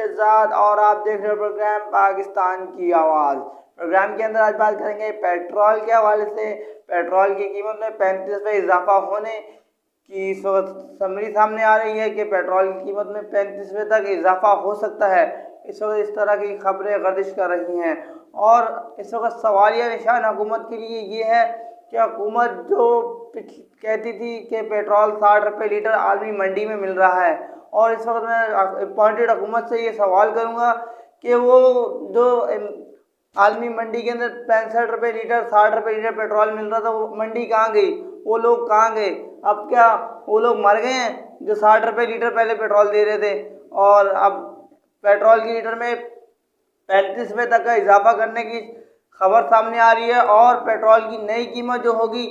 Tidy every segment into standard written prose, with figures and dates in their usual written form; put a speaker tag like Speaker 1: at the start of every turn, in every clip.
Speaker 1: शहजाद और आप देख रहे हो प्रोग्राम पाकिस्तान की आवाज़। प्रोग्राम के अंदर आज बात करेंगे पेट्रोल के हवाले से। पेट्रोल की कीमत में 35 रुपये इजाफा होने की समरी सामने आ रही है कि पेट्रोल की कीमत में 35 रुपये तक इजाफा हो सकता है। इस वक्त इस तरह की खबरें गर्दिश कर रही हैं और इस वक्त सवालिया निशान हुकूमत के लिए ये है कि हुकूमत जो कहती थी कि पेट्रोल 60 रुपये लीटर आलमी मंडी में मिल रहा है, और इस वक्त मैं अपॉइंटेड हुकूमत से ये सवाल करूँगा कि वो जो आलमी मंडी के अंदर 65 रुपये लीटर 60 रुपये लीटर पेट्रोल मिल रहा था, वो मंडी कहाँ गई, वो लोग कहाँ गए? अब क्या वो लोग मर गए हैं जो 60 रुपये लीटर पहले पेट्रोल दे रहे थे और अब पेट्रोल की लीटर में 35 रुपये तक का इजाफा करने की खबर सामने आ रही है और पेट्रोल की नई कीमत जो होगी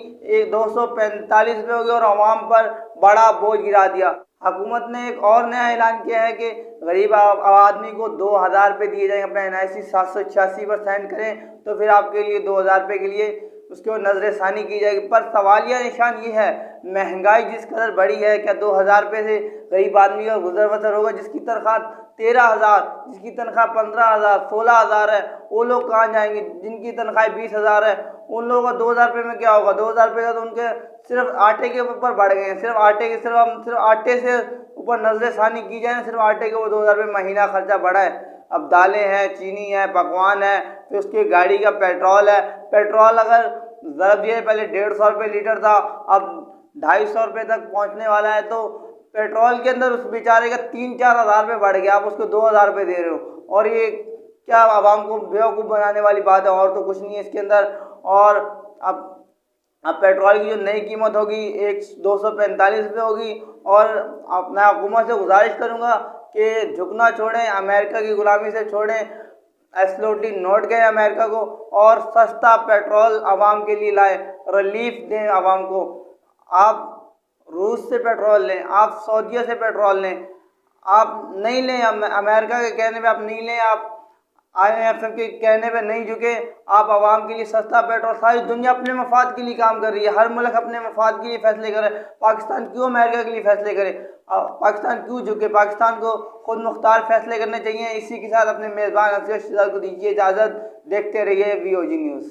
Speaker 1: 245 रुपये होगी और आवाम पर बड़ा बोझ गिरा दिया। हुकूमत ने एक और नया ऐलान किया है कि गरीब आदमी को 2000 रुपये दिए जाएंगे। अपना NIC 786 पर साइन करें तो फिर आपके लिए 2000 रुपये के लिए उसके ऊपर नजर षानी की जाएगी। पर सवालिया निशान ये है, महंगाई जिस कदर बढ़ी है, क्या 2000 रुपये से गरीब आदमी का गुजर बसर होगा? जिसकी तनख्वाह 13,000, जिसकी तनख्वाह 15,000, 16,000 है, वो लोग कहाँ जाएंगे? जिनकी तनख्वाह 20,000 है, उन लोगों का 2000 रुपये में क्या होगा? 2000 रुपये का तो उनके सिर्फ आटे के ऊपर बढ़ गए हैं। सिर्फ आटे से ऊपर नजर षानी की जाए, सिर्फ आटे के वो 2000 रुपये महीना खर्चा बढ़ा है। अब दालें हैं, चीनी है, पकवान है, फिर उसकी गाड़ी का पेट्रोल है। पेट्रोल अगर ज़रूरत है पहले 150 रुपये लीटर था, अब 250 रुपये तक पहुंचने वाला है, तो पेट्रोल के अंदर उस बेचारे का 3-4 हज़ार रुपये बढ़ गया, आप उसको 2000 रुपये दे रहे हो। और ये क्या आवाम को बेवकूफ़ बनाने वाली बात है, और तो कुछ नहीं है इसके अंदर। और अब पेट्रोल की जो नई कीमत होगी 245 रुपये होगी। और अब मैं हुकूमत से गुजारिश करूँगा कि झुकना छोड़ें, अमेरिका की गुलामी से छोड़ें, एब्सोल्युटली नोट गए अमेरिका को, और सस्ता पेट्रोल आवाम के लिए लाएं, रिलीफ दें आवाम को। आप रूस से पेट्रोल लें, आप सऊदीया से पेट्रोल लें, आप नहीं लें अमेरिका के कहने पे, आप नहीं लें, आप IMF के कहने पे नहीं झुके। आप आवाम के लिए सस्ता पेट्रोल, सारी दुनिया अपने मफाद के लिए काम कर रही है, हर मुल्क अपने मफाद के लिए फैसले करे। पाकिस्तान क्यों अमेरिका के लिए फैसले करे? पाकिस्तान क्यों झुके? पाकिस्तान को खुद मुख्तार फैसले करने चाहिए। इसी के साथ अपने मेज़बान असगर शहजाद को दीजिए इजाज़त। देखते रहिए VOG न्यूज़।